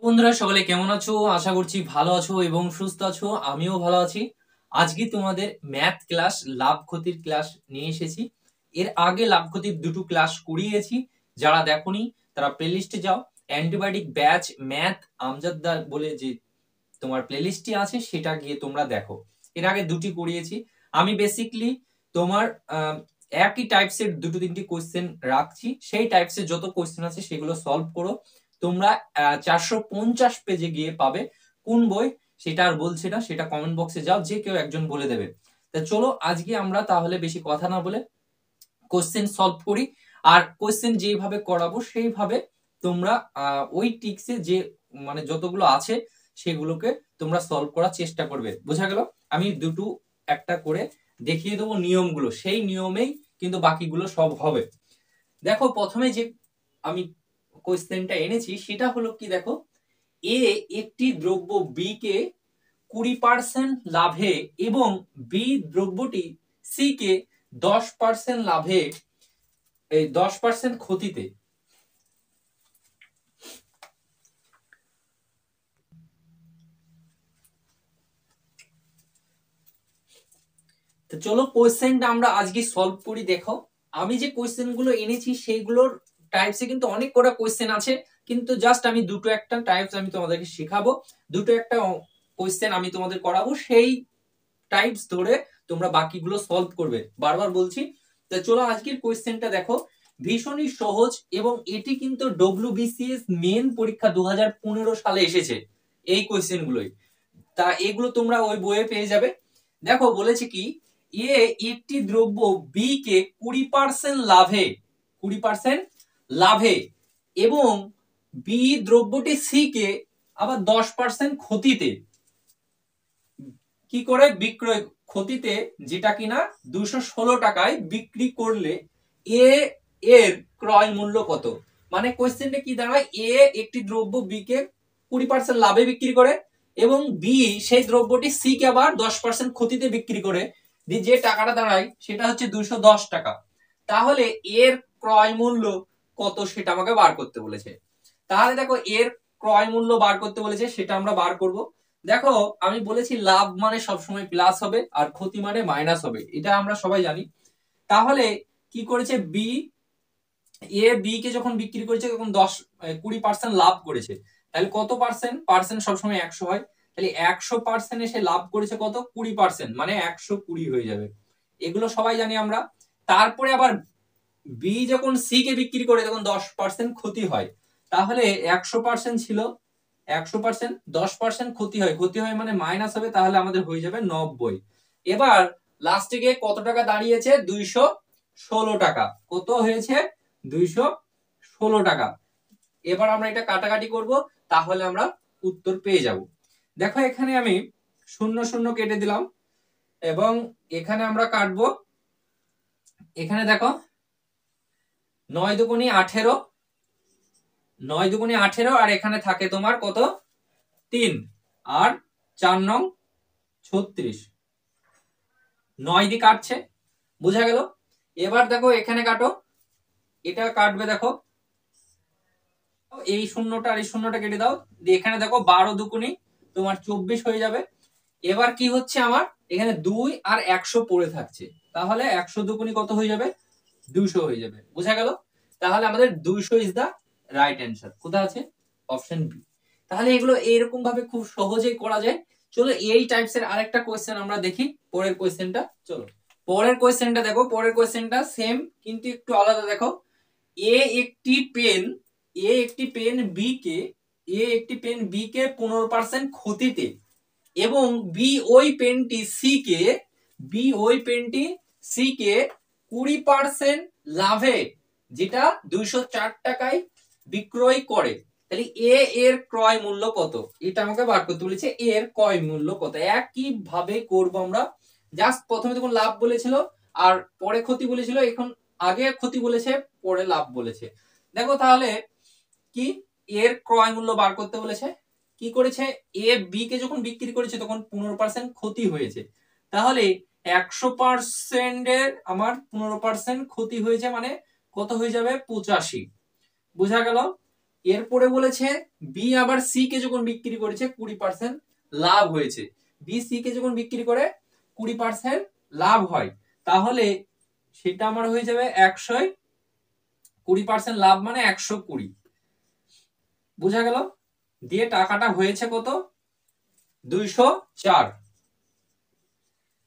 বন্ধুরা সকলে কেমন আছো? আশা করছি ভালো আছো এবং সুস্থ আছো। আমিও ভালো আছি। আজকে তোমাদের ম্যাথ ক্লাস লাভ ক্ষতির ক্লাস নিয়ে এসেছি। এর আগে লাভ ক্ষতির দুটো ক্লাস করিয়েছি। যারা দেখোনি তারা প্লেলিস্টে যাও। অ্যান্টিবায়োটিক ব্যাচ ম্যাথ আমজাদদার বলে যে তোমার প্লেলিস্টটি আছে সেটা গিয়ে তোমরা দেখো। এর আগে দুটি করিয়েছি। আমি বেসিকলি তোমার একই টাইপসের দুটো তিনটি কোশ্চেন রাখছি। সেই টাইপসের যত কোশ্চেন আছে সেগুলো সলভ করো। তোমরা 450 পেজে গিয়ে পাবে। কোন বই সেটা আর বলছি না, সেটা কমেন্ট বক্সে যাও, যে কেউ একজন বলে দেবে। তা চলো আজকে আমরা তাহলে বেশি কথা না বলে কোশ্চেন সলভ করি। আর কোশ্চেন যেভাবে করাবো সেইভাবে তোমরা ওই টিক্সে যে মানে যতগুলো আছে সেগুলোকে তোমরা সলভ করার চেষ্টা করবে। বোঝা গেল? আমি দুটো একটা করে দেখিয়ে দেবো নিয়মগুলো, সেই নিয়মেই কিন্তু বাকিগুলো সব হবে। দেখো প্রথমে যে আমি কোশ্চেনটা এনেছি সেটা হলো কি, দেখো এ একটি দ্রব্য বি কে 20% লাভে এবং বি দ্রব্যটি সি কে 10% লাভে, এই 10% ক্ষতিতে। তো চলো কোশ্চেনটা আমরা আজকে সলভ করি। দেখো আমি যে কোশ্চেন গুলো এনেছি সেইগুলোর টাইপসে কিন্তু অনেক কটা কোশ্চেন আছে, কিন্তু জাস্ট আমি দুটো একটা টাইপস আমি তোমাদেরকে শেখাবো। দুটো একটা কোশ্চেন আমি তোমাদের করাবো, সেই টাইপস ধরে তোমরা বাকিগুলো সলভ করবে। বারবার বলছি। তো চলো আজকের কোশ্চেনটা দেখো, ভীষণই সহজ এবং এটি কিন্তু ডব্লিউবিসিএস মেন পরীক্ষা 2015 সালে এসেছে এই কোশ্চেন গুলোই। তা এগুলো তোমরা ওই বইয়ে পেয়ে যাবে। দেখো বলেছে কি, এ একটি দ্রব্য বি কে 20% লাভে, 20% লাভে এবং বি দ্রব্যটি সি কে আবার 10% ক্ষতিতে কি করে বিক্রয়, ক্ষতিতে যেটা কিনা 216 টাকায় বিক্রি করলে এ এর ক্রয় মূল্য কত। মানে কোশ্চেনটা কি দাঁড়ায়, এ একটি দ্রব্য বি কে 20% লাভে বিক্রি করে এবং বি সেই দ্রব্যটি সি কে আবার 10% ক্ষতিতে বিক্রি করে, যে টাকাটা দাঁড়ায় সেটা হচ্ছে 210 টাকা। তাহলে এর ক্রয় মূল্য কত সেটা আমাকে বার করতে বলেছে। তাহলে দেখো এর ক্রয় মূল্য বার করতে বলেছে, সেটা আমরা বার করব। দেখো আমি বলেছি লাভ মানে সবসময় প্লাস হবে আর ক্ষতি মানে মাইনাস হবে, এটা আমরা সবাই জানি। তাহলে কি করেছে বি, এ বি কে যখন বিক্রি করেছে তখন 20% লাভ করেছে। তাহলে কত পার্সেন্ট, পার্সেন্ট সবসময় 100 হয়। তাহলে 100% সে লাভ করেছে কত, 20%, মানে 120 হয়ে যাবে। এগুলো সবাই জানি আমরা। তারপরে আবার বি যখন সি কে বিক্রি করে তখন 10% ক্ষতি হয়। তাহলে 100% ছিল, 100% 10% ক্ষতি হয়, ক্ষতি হয় মানে মাইনাস হবে, তাহলে আমাদের হয়ে যাবে 90। এবার লাস্টে গিয়ে কত টাকা দাঁড়িয়েছে, 216 টাকা। কত হয়েছে, 216 টাকা। এবার আমরা এটা কাটাকাটি করব, তাহলে আমরা উত্তর পেয়ে যাব। দেখো এখানে আমি শূন্য শূন্য কেটে দিলাম এবং এখানে আমরা কাটবো। এখানে দেখো 9 দুগুণী 18, 9 দুগুণী 18, আর এখানে থাকে তোমার কত, 3, আর 4 নং 36, 9 দিয়ে কাটছে। বুঝা গেল? এবার দেখো এখানে কাটো, এটা কাটবে। দেখো এই শূন্যটা আর এই শূন্যটা কেটে দাও, এখানে দেখো 12 দুগুণী তোমার 24 হয়ে যাবে। এবার কি হচ্ছে আমার, এখানে 2 আর 100 পড়ে থাকছে, তাহলে 100 দুগুণী কত হয়ে যাবে, 200 হয়ে যাবে। বুঝা গেল? তাহলে আমাদের 200 ইজ দা রাইট অ্যান্সার। কোথায় আছে, অপশন বি। তাহলে এগুলো এইরকম ভাবে খুব সহজেই করা যায়। চলো এই টাইপসের আরেকটা কোশ্চেন আমরা দেখি, পরের কোশ্চেনটা। চলো পরের কোশ্চেনটা দেখো, পরের কোশ্চেনটা সেম কিন্তু একটু আলাদা। দেখো এ একটি পেন, এ একটি পেন বি কে, এ একটি পেন বি কে 15% ক্ষতিতে এবং বি ওই পেনটি সি কে, বি ওই পেনটি সি কে 20% লাভে, যেটা 204 টাকায় বিক্রয় করে। তাহলে এ এর ক্রয় মূল্য কত, এটা আমাকে বার করতে বলেছে। এর ক্রয় মূল্য কত, একই ভাবে করব আমরা। জাস্ট প্রথমে তখন লাভ বলেছিল আর পরে ক্ষতি বলেছিল, এখন আগে ক্ষতি বলেছে পরে লাভ বলেছে। দেখো তাহলে কি, এর ক্রয় মূল্য বার করতে বলেছে। কি করেছে, এ বি কে যখন বিক্রি করেছে তখন 15% ক্ষতি হয়েছে। তাহলে 100% এর আমার 15% ক্ষতি হয়েছে, মানে কত হয়ে যাবে, 85। বুঝা গেল? এরপরে বলেছে বি আবার সি কে যখন বিক্রি করেছে 20% লাভ হয়েছে। বি সি কে যখন বিক্রি করে 20% লাভ হয়, তাহলে সেটা আমার হয়ে যাবে 100, 20% লাভ মানে 120। বুঝা গেল? দিয়ে টাকাটা হয়েছে কত? 204।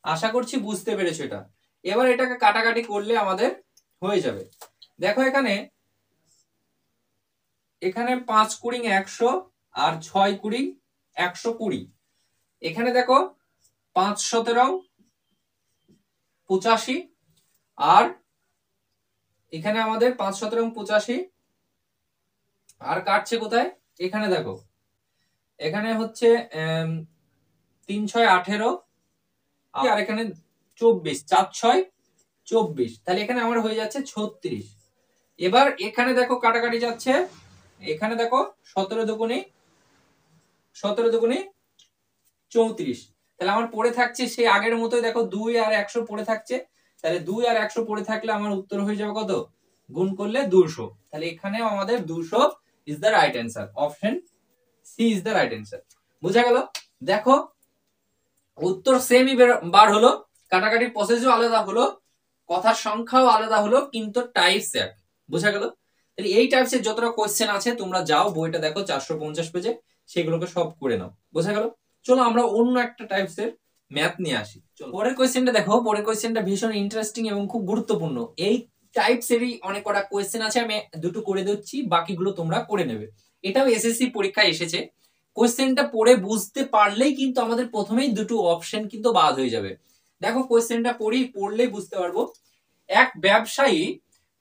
আশা করছি বুঝতে পেরেছো এটা। এবার এটাকে কাটাকাটি করলে আমাদের হয়ে যাবে। দেখো এখানে 5 কুড়ি 100 আর 6 কুড়ি 120। এখানে দেখো 5 17 85 আর এখানে আমাদের 5 17 85 আর কাটছে কোথায়? এখানে দেখো, এখানে হচ্ছে 3 6 18 আর এখানে 24, 4 6 24, তাহলে এখানে আমার হয়ে যাচ্ছে 36। এবার এখানে দেখো কাটাকাটি যাচ্ছে, এখানে দেখো 17 দুগুণে 34, তাহলে আমার পড়ে থাকছে সেই আগের মতোই, দেখো 2 আর 100 পড়ে থাকছে। তাহলে 2 আর 100 পড়ে থাকলে আমার উত্তর হয়ে যাবে কত? গুণ করলে 200। তাহলে এখানেও আমাদের 200 is the right answer. Option C is the right answer. বুঝা গেল? দেখো উত্তর সেমই বার হলো, কাটাকাটির প্রসেসও আলাদা হলো, কথার সংখ্যাও আলাদা হলো, কিন্তু টাইপস এক। বুঝা গেল? তাহলে এই টাইপসের যতটা কোশ্চেন আছে তোমরা যাও বইটা দেখো 450 পেজে, সেগুলোকে সব করে নাও। বুঝা গেল? চলো আমরা অন্য একটা টাইপসের ম্যাথ নিয়ে আসি। চলো পরের কোশ্চেনটা দেখো। পরের কোশ্চেনটা ভীষণ ইন্টারেস্টিং এবং খুব গুরুত্বপূর্ণ। এই টাইপসেরই অনেক কটা কোশ্চেন আছে, আমি দুটো করে দিচ্ছি, বাকিগুলো তোমরা করে নেবে। এটাও এসএসসি পরীক্ষায় এসেছে। কোশ্চেনটা পড়ে বুঝতে পারলেই কিন্তু আমাদের প্রথমেই দুটো অপশন কিন্তু বাদ হয়ে যাবে। দেখো কোশ্চেনটা পড়লেই বুঝতে পারবো। এক ব্যবসায়ী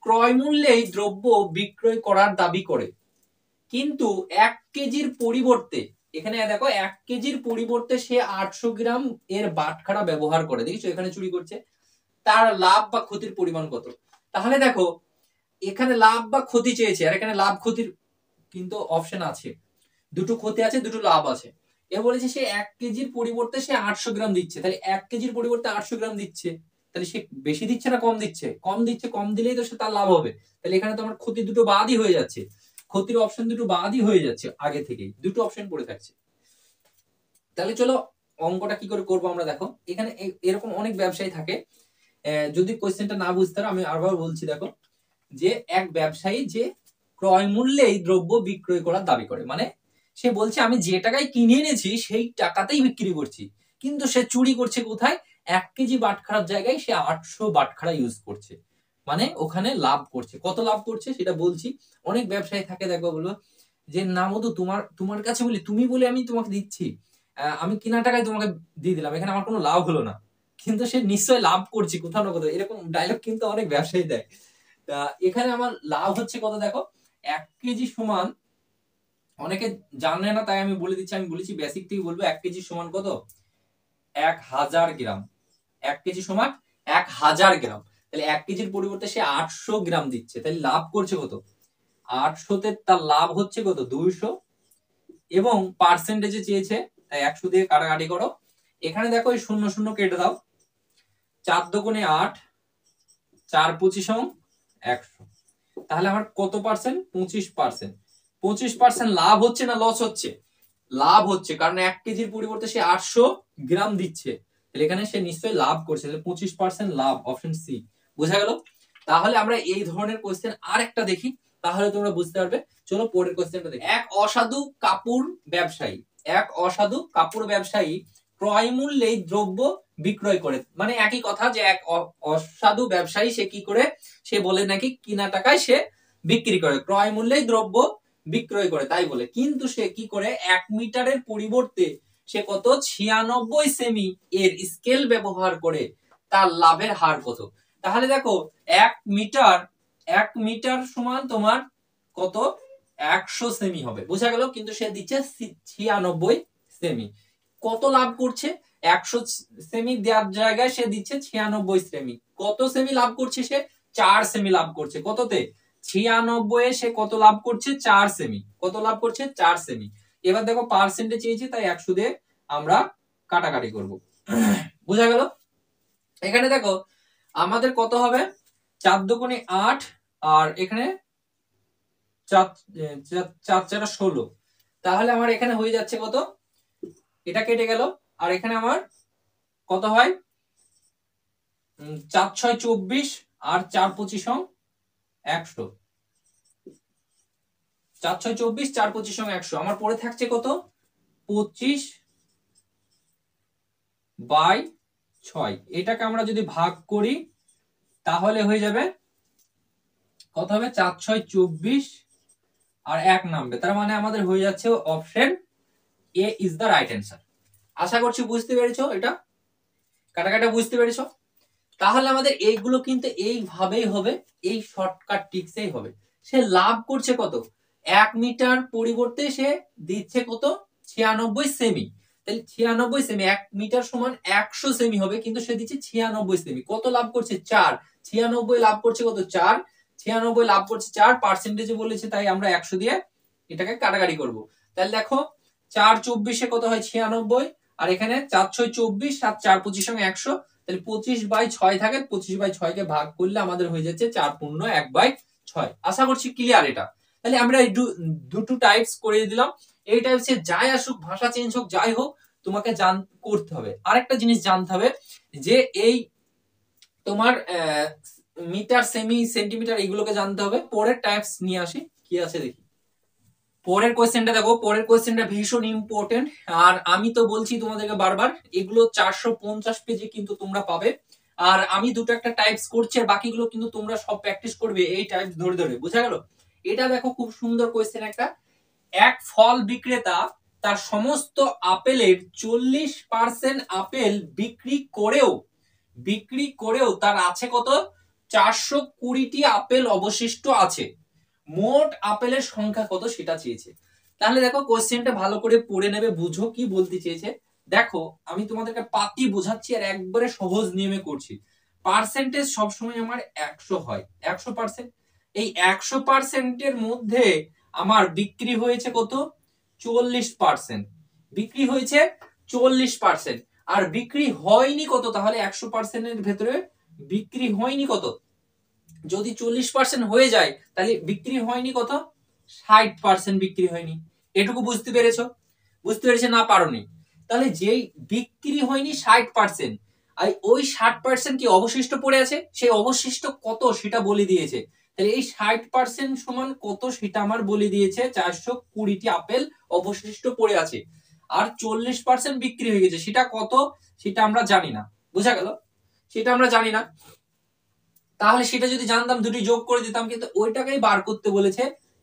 ক্রয় মূল্যেই দ্রব্য বিক্রয় করার দাবি করে, কিন্তু 1 কেজির পরিবর্তে, এখানে দেখো 1 কেজির পরিবর্তে সে 800 গ্রাম এর বাটখারা ব্যবহার করে। দেখছো এখানে চুরি করছে। তার লাভ বা ক্ষতির পরিমাণ কত? তাহলে দেখো এখানে লাভ বা ক্ষতি চেয়েছে, আর এখানে লাভ ক্ষতির কিন্তু অপশন আছে। দুটো ক্ষতি আছে, দুটো লাভ আছে। এ বলেছে সে 1 কেজির পরিবর্তে সে 800 গ্রাম দিচ্ছে। তাহলে 1 কেজির পরিবর্তে 800 গ্রাম দিচ্ছে, তাহলে সে বেশি দিচ্ছে না কম দিচ্ছে? কম দিচ্ছে। কম দিলেই তো সে তার লাভ হবে। তাহলে এখানে তো আমার ক্ষতি দুটো বাদই হয়ে যাচ্ছে, ক্ষতির অপশন দুটো বাদই হয়ে যাচ্ছে, আগে থেকেই দুটো অপশন পড়ে থাকছে। তাহলে চলো অঙ্কটা কি করে করবো আমরা। দেখো এখানে এরকম অনেক ব্যবসায়ী থাকে, যদি কোশ্চেনটা না বুঝতে পারো আমি আবার বলছি। দেখো যে এক ব্যবসায়ী যে ক্রয় মূল্যেই দ্রব্য বিক্রয় করার দাবি করে, মানে সে বলছে আমি যে টাকায় কিনে এনেছি সেই টাকাতেই বিক্রি করছি, কিন্তু সে চুরি করছে কোথায়? 1 কেজি বাটখারার জায়গায় সে 800 বাটখারা ইউজ করছে, মানে ওখানে লাভ করছে। কত লাভ করছে সেটা বলছি। অনেক ব্যবসায়ী থাকে, দেখো বলবো যে না মধু তোমার কাছে বলি, তুমি বলে আমি তোমাকে দিচ্ছি, আমি কিনা টাকায় তোমাকে দিয়ে দিলাম, এখানে আমার কোনো লাভ হলো না, কিন্তু সে নিশ্চয়ই লাভ করছে কোথাও না কোথাও। এরকম ডায়লগ কিন্তু অনেক ব্যবসায়ী দেয়। তা এখানে আমার লাভ হচ্ছে কত? দেখো 1 কেজি সমান, অনেকে জানে না তাই আমি বলে দিচ্ছি, আমি বলেছি বেসিক থেকে বলবো। 1 কেজি সমান কত? 1000 গ্রাম। 1 কেজি সমান 1000 গ্রাম। তাহলে 1 কেজির পরিবর্তে সে 800 গ্রাম দিচ্ছে, তাহলে লাভ করছে কত? 800 তে তার লাভ হচ্ছে কত? 200। এবং পার্সেন্টেজে চেয়েছে, তাই 100 দিয়ে কাটাকাটি করো। এখানে দেখো এই শূন্য শূন্য কেটে দাও। 4 দুগুণে 8, 4 25 100। তাহলে আমার কত পার্সেন্ট? 25%। 25% লাভ হচ্ছে না লস হচ্ছে? লাভ হচ্ছে, কারণ 1 কেজির পরিবর্তে সে 800 গ্রাম দিচ্ছে, তাহলে এখানে সে নিশ্চয়ই লাভ করছে। তাহলে 25% লাভ, অপশন সি। বোঝা গেল? তাহলে আমরা এই ধরনের কোশ্চেন আর একটা দেখি, তাহলে তোমরা বুঝতে পারবে। চলো পরের কোশ্চেনটা দেখি। এক অসাধু কাপড় ব্যবসায়ী ক্রয় মূল্যেই দ্রব্য বিক্রয় করে, মানে একই কথা যে এক অসাধু ব্যবসায়ী সে কি করে? সে বলে নাকি কিনা টাকায় সে বিক্রি করে, ক্রয় মূল্যেই দ্রব্য বিক্রয় করে তাই বলে, কিন্তু সে কি করে 1 মিটারের পরিবর্তে সে কত 96 সেমি এর স্কেল ব্যবহার করে, তার লাভের হার কত? তাহলে দেখো 1 মিটার সমান তোমার কত? 100 সেমি হবে। বোঝা গেল? কিন্তু সে দিচ্ছে 96 সেমি। কত লাভ করছে? 100 সেমি দেওয়ার জায়গায় সে দিচ্ছে 96 সেমি। কত সেমি লাভ করছে সে? 4 সেমি লাভ করছে। কততে? 96 সে কত লাভ করছে? 4 সেমি। কত লাভ করছে? 4 সেমি। এবার দেখো পার্সেন্টে চেয়েছে, তাই 100 দিয়ে আমরা কাটাকাটি করব। বোঝা গেল? এখানে দেখো আমাদের কত হবে? 4 দুগুণে 8 আর এখানে 4 4 16, তাহলে আমার এখানে হয়ে যাচ্ছে কত, এটা কেটে গেল, আর এখানে আমার কত হয় 4 6 24 আর 4 25 100, 4 6 24 4 25 100, আমার পরে থাকছে কত 25/6। এটাকে আমরা যদি ভাগ করি তাহলে হয়ে যাবে কত হবে 4 6 24 আর 1 নামবে, তার মানে আমাদের হয়ে যাচ্ছে option A is the right answer. আশা করছি বুঝতে পেরেছো, এটা কাটাকাটা বুঝতে পেরেছো। তাহলে আমাদের এইগুলো কিন্তু এইভাবেই হবে, এই শর্টকাট টিক্সেই হবে। সে লাভ করছে কত 1 মিটার পরিবর্তে সে দিচ্ছে কত 96 সেমি, তাহলে 96 সেমি, 1 মিটার সমান 100 সেমি হবে, কিন্তু সে দিচ্ছে 96 সেমি। কত লাভ করছে 4, 96 লাভ করছে কত 4, 96 লাভ করছে 4, পার্সেন্টেজে বলেছে তাই আমরা 100 দিয়ে এটাকে কাটাকাটি করব। তাহলে দেখো 4 24 কত হয় 96, আর এখানে 4 6 24 আর 4 25 100, তাহলে 25/6 থাকে, 25/6 কে ভাগ করলে আমাদের হয়ে যাচ্ছে 4 পূর্ণ 1/6। আশা করছি ক্লিয়ার এটা। তাহলে আমরা এই দুটো টাইপস করে দিলাম। এই টাইপসে যাই আসুক, ভাষা চেঞ্জ হোক, যাই হোক, তোমাকে করতে হবে। আরেকটা জিনিস জানতে হবে যে এই তোমার মিটার সেমি সেন্টিমিটার এগুলোকে জানতে হবে। পরের টাইপস নিয়ে আসি, কি আছে দেখি। পরের কোয়েশ্চেনটা দেখো, পরের কোয়েশ্চেনটা ভীষণ ইম্পর্টেন্ট, আর আমি তো বলছি তোমাদেরকে বারবার, এগুলো 450 পেজে কিন্তু তোমরা পাবে। আর আমি দুটো একটা টাইপস করছি, আর বাকিগুলো কিন্তু তোমরা সব প্র্যাকটিস করবে এই টাইপস ধরে ধরে, বুঝা গেল। এটা দেখো খুব সুন্দর কোয়েশ্চেন একটা। এক ফল বিক্রেতা তার সমস্ত আপেলের 40% আপেল বিক্রি করেও তার আছে কত 420টি আপেল অবশিষ্ট আছে, মোট আপেলের সংখ্যা কত সেটা চেয়েছে। তাহলে দেখো কোশ্চেনটা ভালো করে পড়ে নেবে, বুঝো কি বলতে চেয়েছে। দেখো আমি তোমাদেরকে পাতি বোঝাচ্ছি আর একবারে সহজ নিয়মে করছি। পার্সেন্টেজ সবসময় আমার 100 হয়, 100%। এই 100%-এর মধ্যে আমার বিক্রি হয়েছে কত 40%, বিক্রি হয়েছে 40%, আর বিক্রি হয়নি কত, তাহলে 100%-এর ভেতরে বিক্রি হয়নি কত, যদি 40% হয়ে যায় তাহলে বিক্রি হয়নি কত 60% বিক্রি হয়নি। এটুকু বুঝতে পেরেছো? বুঝতে পেরেছে না পারোনি? তাহলে যেই বিক্রি হয়নি 60%, আর ওই 60% কি অবশিষ্ট পড়ে আছে, সেই অবশিষ্ট কত সেটা বলে দিয়েছে। তাহলে এই 60% সমান কত সেটা আমার বলে দিয়েছে, 420টি আপেল অবশিষ্ট পড়ে আছে। আর 40% বিক্রি হয়ে গেছে, সেটা কত সেটা আমরা জানি না, বুঝা গেল? সেটা আমরা জানি না। তাহলে সেটা যদি জানতাম দুটি যোগ করে দিতাম, কিন্তু ওইটাকেই বার করতে বলেছে,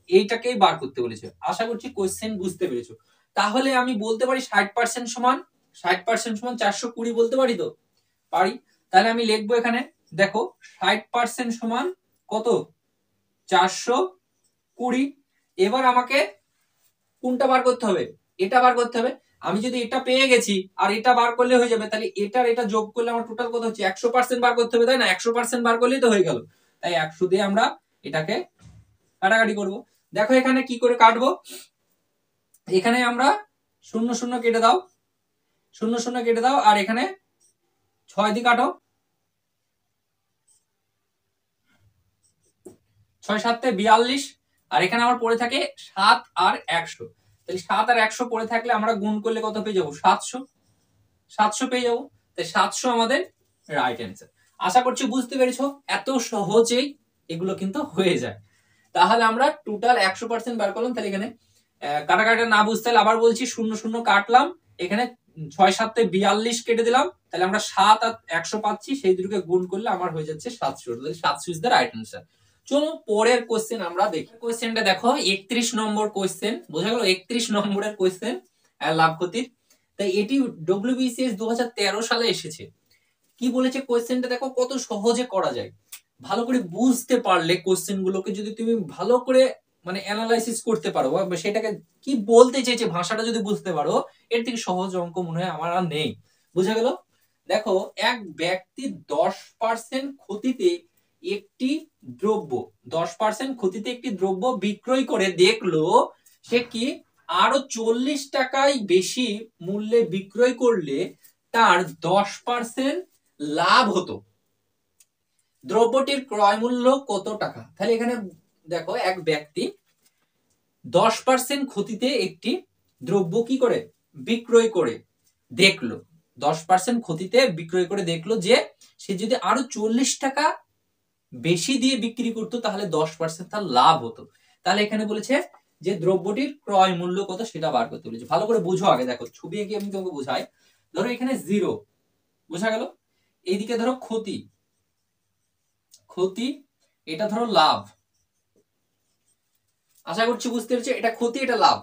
এইটাকেই বার করতে বলেছে। আশা করছি কোশ্চেন বুঝতে পেরেছো। তাহলে আমি বলতে পারি 60% সমান 60% সমান 420 বলতে পারি তো? পারি। তাহলে আমি লিখবো এখানে, দেখো 60% সমান কত 420। এবার আমাকে কোনটা বার করতে হবে, এটা বার করতে হবে। আমি যদি এটা পেয়ে গেছি আর এটা বার করলে হয়ে যাবে, তাহলে এটার এটা যোগ করলে আমার টোটাল কত হচ্ছে 100% বার করতে হবে, তাই না? 100% বার করলেই তো হয়ে গেল। তাই 100 দিয়ে আমরা এটাকে কাটাকাটি করব। দেখো এখানে কি করে কাটবো, এখানে আমরা 0 0 কেটে দাও, 0 0 কেটে দাও, আর এখানে 6 দিয়ে কাটো, 6 7 42, আর এখানে আমার পড়ে থাকে 7 আর 100। তাহলে 7 আর 100 পড়ে থাকলে আমরা গুণ করলে কত পেয়ে যাবো 700, 700 পেয়ে যাবো। তাই 700 আমাদের রাইট অ্যান্সার। আশা করছি বুঝতে পেরেছো, এত সহজেই এগুলো কিন্তু হয়ে যায়। তাহলে আমরা টোটাল 100% বার করলাম। তাহলে এখানে কাটাকাটা না বুঝতে হলে আবার বলছি, 0 0 কাটলাম, এখানে 6 7 42 কেটে দিলাম, তাহলে আমরা 7 আর 100 পাচ্ছি, সেই দুটোকে গুণ করলে আমার হয়ে যাচ্ছে 700। তাহলে 700 ইজ দ্য রাইট অ্যান্সার। চলো পরের কোশ্চেন আমরা দেখি। কোশ্চেনটা দেখো 31 নম্বর কোশ্চেন, বোঝা গেল 31 নম্বরের কোশ্চেন লাভ ক্ষতির। তাই এটি ডব্লিউবিসিএস 2013 সালে এসেছে। কি বলেছে কোশ্চেনটা দেখো কত সহজে করা যায়। ভালো করে বুঝতে পারলে কোশ্চেন গুলোকে যদি তুমি ভালো করে মানে অ্যানালাইসিস করতে পারো, বা সেটাকে কি বলতে চেয়েছে ভাষাটা যদি বুঝতে পারো, এর থেকে সহজ অঙ্ক মনে হয় আমার আর নেই। বুঝা গেল? দেখো এক ব্যক্তি 10% ক্ষতিতে একটি দ্রব্য 10% ক্ষতিতে একটি দ্রব্য বিক্রয় করে দেখলো সে কি আরো 40 টাকায় বেশি মূল্যে বিক্রয় করলে তার 10% লাভ হতো। দ্রব্যটির ক্রয় মূল্য কত টাকা? তাহলে এখানে দেখো এক ব্যক্তি 10% ক্ষতিতে একটি দ্রব্য কি করে বিক্রয় করে দেখলো, 10% ক্ষতিতে বিক্রয় করে দেখলো যে সে যদি আরো 40 টাকা বেশি দিয়ে বিক্রি করতো তাহলে 10% তার লাভ হতো। তাহলে এখানে বলেছে যে দ্রব্যটির ক্রয় মূল্য কত সেটা বার করতে বলেছে। ভালো করে বুঝো আগে, দেখো ছবি এঁকে আমি তোমাকে বোঝাই। ধরো এখানে 0 বোঝা গেল, এইদিকে ধরো ক্ষতি, ক্ষতি এটা ধরো লাভ, আশা করছি বুঝতে পেরেছো, এটা ক্ষতি এটা লাভ।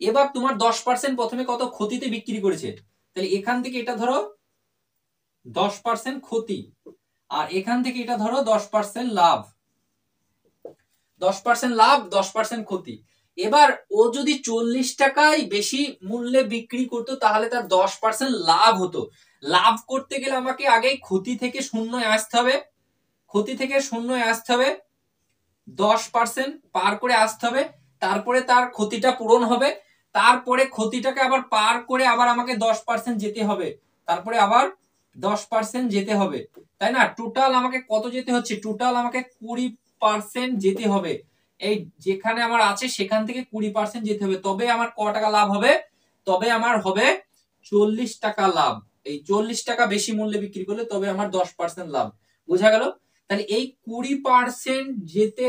এবার তোমার 10% প্রথমে কত ক্ষতিতে বিক্রি করেছে, তাহলে এখান থেকে এটা ধরো 10% ক্ষতি, আর এখান থেকে এটা ধরো 10% লাভ, 10% লাভ 10% ক্ষতি। এবার ও যদি 40 টাকায় বেশি মূল্যে বিক্রি করতো তাহলে তার 10% লাভ হতো। লাভ করতে গেলে আমাকে আগে ক্ষতি থেকে শূন্যে আসতে হবে, ক্ষতি থেকে শূন্যে আসতে হবে, 10% পার করে আসতে হবে, তারপরে তার ক্ষতিটা পূরণ হবে, তারপরে ক্ষতিটাকে আবার পার করে আবার আমাকে 10% যেতে হবে, তারপরে আবার 10% যেতে হবে, তাই না? টোটাল আমাকে কত যেতে হচ্ছে, টোটাল আমাকে 20% যেতে হবে। এই যেখানে আমার আছে সেখান থেকে 20% যেতে হবে, তবে আমার ক টাকা লাভ হবে, তবে আমার হবে 40 টাকা লাভ। এই 40 টাকা বেশি মূল্যে বিক্রি করলে তবে আমার 10% লাভ। বোঝা গেল? তাহলে এই 20% যেতে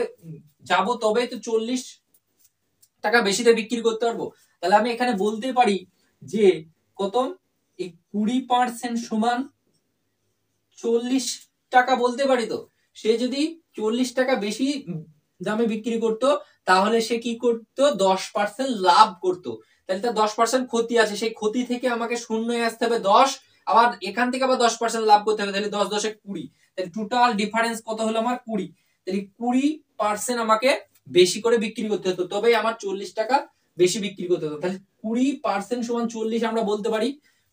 যাব তবে তো 40 টাকা বেশিতে বিক্রি করতে পারবো। তাহলে আমি এখানে বলতে পারি যে কত, এই 20% সমান 40 টাকা বলতে পারি। তো সে যদি 40 টাকা বেশি দামে বিক্রি করত তাহলে সে কি করতো, 10% লাভ করতো। তাহলে তার 10% ক্ষতি আছে, সেই ক্ষতি থেকে আমাকে শূন্য আসতে হবে 10, আবার এখান থেকে আবার 10% লাভ করতে হবে, তাহলে 10 10 20, তাহলে টোটাল ডিফারেন্স কত হলো আমার 20। তাহলে 20% আমাকে বেশি করে বিক্রি করতে হতো তবেই আমার 40 টাকা বেশি বিক্রি করতে হতো। তাহলে 20% সমান 40 আমরা বলতে পারি,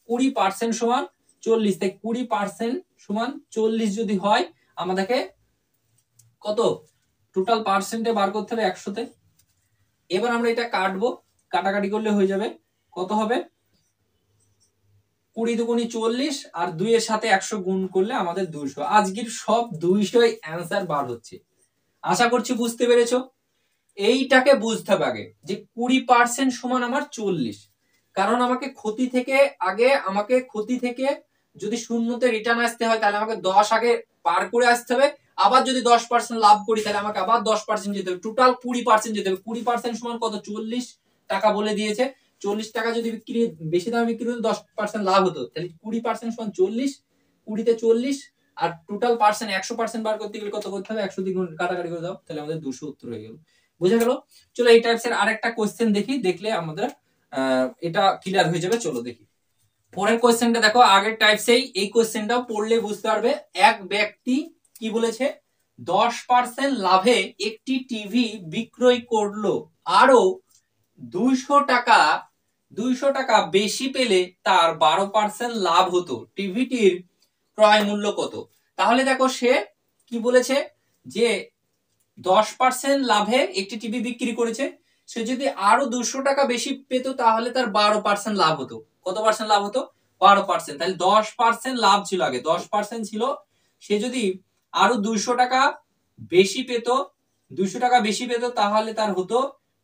20% সমান 40, তাই 20% সমান 40 যদি হয় আমাদেরকে কত টোটাল পার্সেন্টে বার করতে হবে 100-তে। এবার আমরা এটা কাটবো, কাটাকাটি করলে হয়ে যাবে, কত হবে 20 দুগুণী 40 আর 2 এর সাথে 100 গুণ করলে আমাদের 200। আজকের সব 200 অ্যান্সার বার হচ্ছে। আশা করছি বুঝতে পেরেছো। এইটাকে বুঝতে হবে আগে যে 20% সমান আমার 40, কারণ আমাকে ক্ষতি থেকে আগে, আমাকে ক্ষতি থেকে যদি শূন্যতে রিটার্ন আসতে হয় তাহলে আমাকে 10 আগে পার করে আসতে হবে, আবার যদি 10% লাভ করি তাহলে আমাকে আবার 10% যেতে হবে, টোটাল 20% যেতে হবে। 20% সমান কত, 40 টাকা বলে দিয়েছে, 40 টাকা যদি বিক্রি বেশি দামে বিক্রি হতো 10% লাভ হতো, তাহলে 20% সমান 40, 20-তে 40, আর টোটাল পার্সেন্ট 100% বার করতে গেলে কত করতে হবে, 100 দিয়ে কাটাকাটি করে দাও, তাহলে আমাদের 200 উত্তর হয়ে গেল। বুঝা গেল? চলো এই টাইপসের আরেকটা কোশ্চেন দেখি, দেখলে আমাদের এটা ক্লিয়ার হয়ে যাবে। চলো দেখি পরের কোশ্চেনটা। দেখো আগের টাইপসেই এই কোশ্চেনটাও পড়লে বুঝতে পারবে। এক ব্যক্তি কি বলেছে, 10% লাভে একটি টিভি বিক্রয় করলো, আরো 200 টাকা বেশি পেলে তার 12% লাভ হতো, টিভিটির ক্রয় মূল্য কত? তাহলে দেখো সে কি বলেছে যে 10% লাভে একটি টিভি বিক্রি করেছে, সে যদি আরো 200 টাকা বেশি পেত তাহলে তার 12% লাভ হতো। কত পার্সেন্ট লাভ হতো, 12%। তাহলে 10% লাভ ছিল, আগে 10% ছিল, সে যদি আরো 200 টাকা বেশি পেত, 200 টাকা বেশি পেত তাহলে তার হতো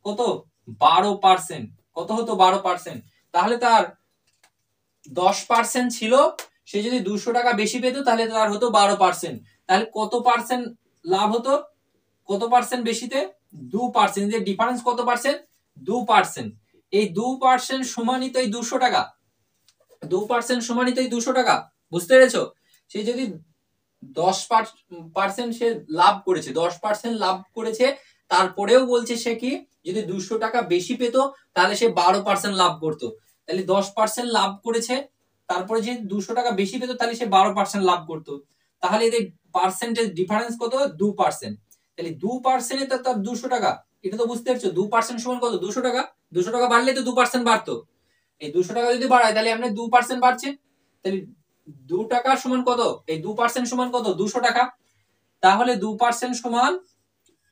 কত, 12%। কত হতো, 12%। তাহলে তার 10% ছিল, সে যদি 200 টাকা বেশি পেত তাহলে তার হতো 12%। তাহলে কত পার্সেন্ট লাভ হতো, কত পার্সেন্ট বেশিতে, 2%। যে ডিফারেন্স কত পার্সেন্ট, 2%। এই 2% সমানিত এই 200 টাকা, 2% সমানিত এই 200 টাকা, বুঝতে পেরেছো? সে যদি 10% সে লাভ করেছে, 10% লাভ করেছে, তারপরেও বলছে সে কি যদি 200 টাকা বেশি পেত তাহলে সে 12% লাভ করতো। তাহলে 10% লাভ করেছে, তারপরে যে 200 টাকা বেশি পেত তাহলে সে 12% লাভ করতো। তাহলে এদের পার্সেন্টেজ ডিফারেন্স কত, 2%। তাহলে 2% তো তার 200 টাকা, এটা তো বুঝতে পারছো 2% সমান কত, 200 টাকা। 200 টাকা বাড়লে তো 2% বাড়তো, এই 200 টাকা যদি বাড়ায় তাহলে আমরা 2% বাড়ছে, তাহলে 2 টাকা সমান কত, এই 2% সমান কত, 200 টাকা। তাহলে 2% সমান,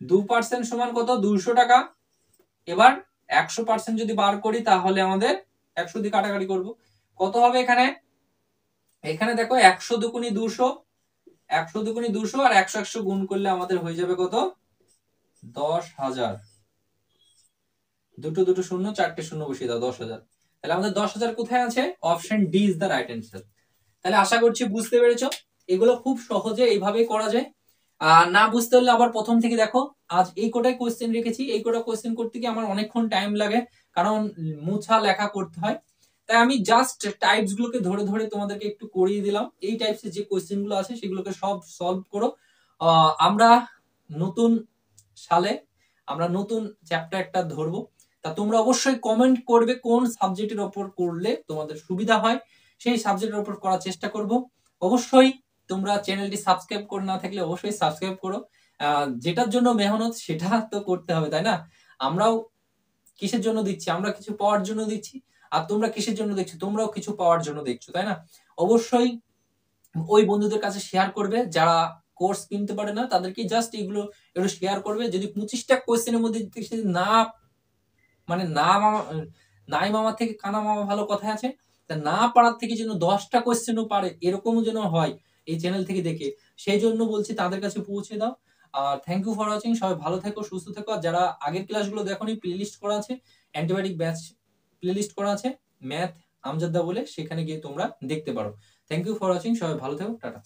2% সমান কত, 200 টাকা। এবার 100% যদি বার করি তাহলে আমাদের 100 দিয়ে কাটাকাটি করব, কত হবে এখানে, এখানে দেখো 100 দুগুণী 200, 100 দুগুণী 200 আর 100 100 গুণ করলে আমাদের হয়ে যাবে কত, 10,000। দুটো দুটো শূন্য, চারটে শূন্য বসিয়ে দাও, 10,000। তাহলে আমাদের 10,000 কোথায় আছে? Option D is the right answer. তাহলে আশা করছি বুঝতে পেরেছো। এগুলো খুব সহজে এইভাবেই করা যায়। না বুঝতে হলে আবার প্রথম থেকে দেখো। আজ এই কোটাই কোশ্চেন রেখেছি, এই কোটা কোশ্চেন করতে গিয়ে আমার অনেকক্ষণ টাইম লাগে, কারণ মুছা লেখা করতে হয়। তাই আমি জাস্ট টাইপস গুলোকে ধরে ধরে তোমাদেরকে একটু করিয়ে দিলাম। এই টাইপসের যে কোশ্চেন গুলো আছে সেগুলোকে সব সলভ করো। আমরা নতুন সালে আমরা নতুন চ্যাপ্টার একটা ধরবো। তা তোমরা অবশ্যই কমেন্ট করবে কোন সাবজেক্টের উপর করলে তোমাদের সুবিধা হয়, সেই সাবজেক্টের উপর করার চেষ্টা করব। অবশ্যই তোমরা চ্যানেলটি সাবস্ক্রাইব করে না থাকলে অবশ্যই সাবস্ক্রাইব করো। যেটার জন্য মেহনত সেটা তো করতে হবে, তাই না? আমরাও কিসের জন্য দিচ্ছি? আমরা কিছু পাওয়ার জন্য দিচ্ছি। আর তোমরা কিসের জন্য দেখছো? তোমরাও কিছু পাওয়ার জন্য দেখছো, তাই না? অবশ্যই ওই বন্ধুদের কাছে শেয়ার করবে যারা কোর্স কিনতে পারে না, তাদেরকে জাস্ট এগুলো একটু শেয়ার করবে। যদি 25টা কোশ্চেনের মধ্যে না মানে না মামা, নাই মামা থেকে কানা মামা ভালো কথা আছে, তা না পারার থেকে যেন 10টা কোশ্চেনও পারে এরকমও যেন হয় এই চ্যানেল থেকে দেখে, সেই জন্য বলছি তাদের কাছে পৌঁছে দাও। আর থ্যাংক ইউ ফর ওয়াচিং। সবাই ভালো থেকো, সুস্থ থেকো। আর যারা আগের ক্লাসগুলো দেখোনি, প্লেলিস্ট করা আছে, অ্যান্টিবায়োটিক ব্যাচ প্লেলিস্ট করা আছে ম্যাথ আমজাদা বলে, সেখানে গিয়ে তোমরা দেখতে পারো। Thank you for watching. সবাই ভালো থেকো, টাটা।